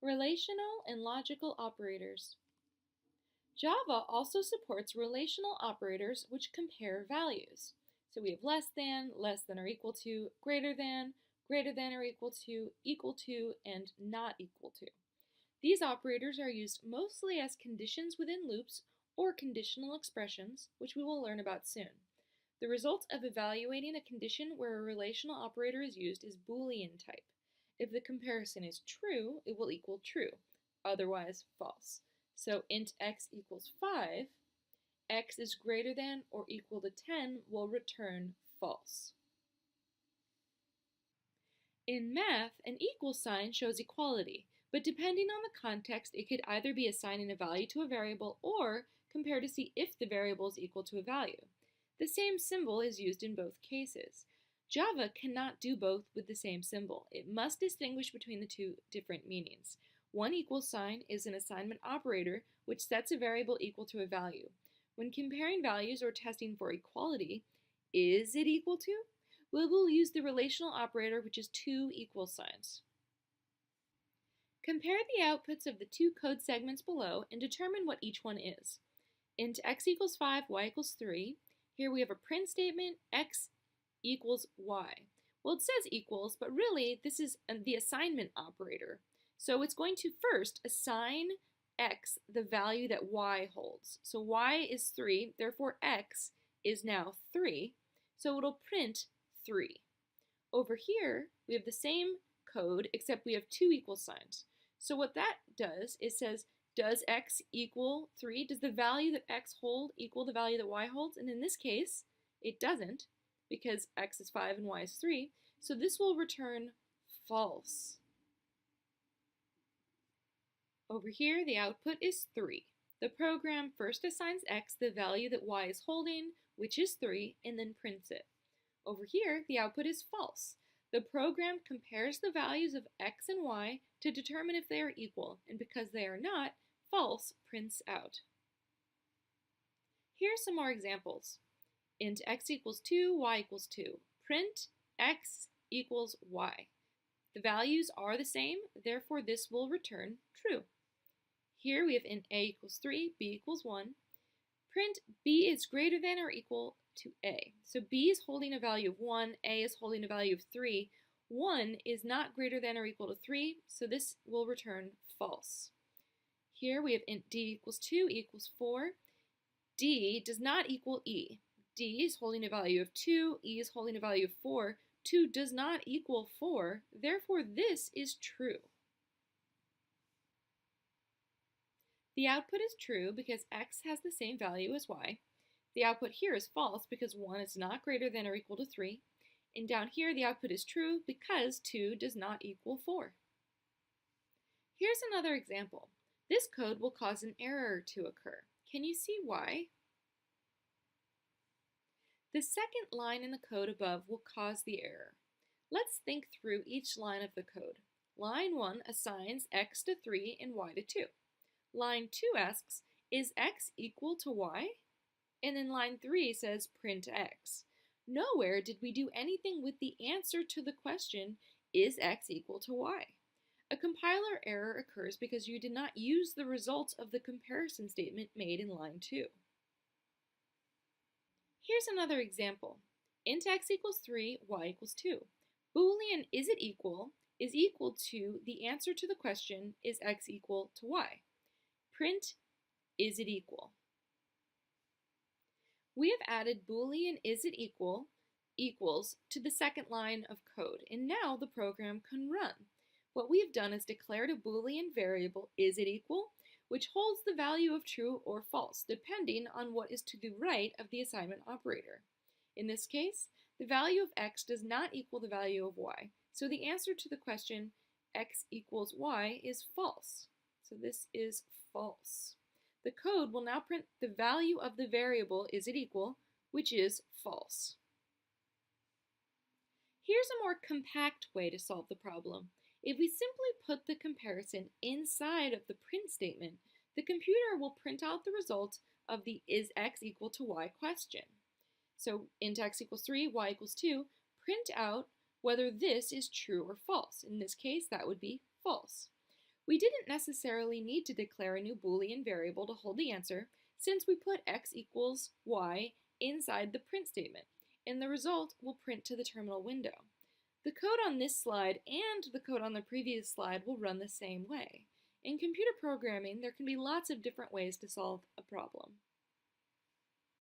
Relational and logical operators. Java also supports relational operators which compare values. So we have less than or equal to, greater than or equal to, and not equal to. These operators are used mostly as conditions within loops or conditional expressions, which we will learn about soon. The result of evaluating a condition where a relational operator is used is Boolean type. If the comparison is true, it will equal true, otherwise false. So int x equals 5, x is greater than or equal to 10 will return false. In math, an equal sign shows equality, but depending on the context, it could either be assigning a value to a variable or compare to see if the variable is equal to a value. The same symbol is used in both cases. Java cannot do both with the same symbol. It must distinguish between the two different meanings. One equal sign is an assignment operator which sets a variable equal to a value. When comparing values or testing for equality, is it equal to? We will use the relational operator, which is two equal signs. Compare the outputs of the two code segments below and determine what each one is. Int x equals 5, y equals 3. Here we have a print statement, x equals y. Well, it says equals, but really this is the assignment operator. So it's going to first assign x the value that y holds. So y is 3, therefore x is now 3. So it'll print 3. Over here, we have the same code, except we have two equal signs. So what that does is says, does x equal 3? Does the value that x holds equal the value that y holds? And in this case, it doesn't, because x is 5 and y is 3. So this will return false. Over here, the output is 3. The program first assigns x the value that y is holding, which is 3, and then prints it. Over here, the output is false. The program compares the values of x and y to determine if they are equal, and because they are not, false prints out. Here are some more examples. Int x equals 2, y equals 2. Print x equals y. The values are the same, therefore this will return true. Here we have int a equals 3, b equals 1. Print b is greater than or equal to a. So b is holding a value of 1, a is holding a value of 3. 1 is not greater than or equal to 3, so this will return false. Here we have int d equals 2, e equals 4. D does not equal e. D is holding a value of 2, e is holding a value of 4. 2 does not equal 4, therefore this is true. The output is true because x has the same value as y. The output here is false because 1 is not greater than or equal to 3. And down here the output is true because 2 does not equal 4. Here's another example. This code will cause an error to occur. Can you see why? The second line in the code above will cause the error. Let's think through each line of the code. Line 1 assigns x to 3 and y to 2. Line 2 asks, is x equal to y? And then line 3 says print x. Nowhere did we do anything with the answer to the question, is x equal to y? A compiler error occurs because you did not use the results of the comparison statement made in line 2. Here's another example. Int x equals 3, y equals 2. Boolean is it equal is equal to the answer to the question, is x equal to y? Print is it equal. We have added Boolean is it equals to the second line of code, and now the program can run. What we have done is declared a Boolean variable is it equal, which holds the value of true or false, depending on what is to the right of the assignment operator. In this case, the value of x does not equal the value of y, so the answer to the question x equals y is false. So this is false. The code will now print the value of the variable is it equal, which is false. Here's a more compact way to solve the problem. If we simply put the comparison inside of the print statement, the computer will print out the result of the is x equal to y question. So int x equals 3, y equals 2, print out whether this is true or false. In this case, that would be false. We didn't necessarily need to declare a new Boolean variable to hold the answer since we put x equals y inside the print statement, and the result will print to the terminal window. The code on this slide and the code on the previous slide will run the same way. In computer programming, there can be lots of different ways to solve a problem.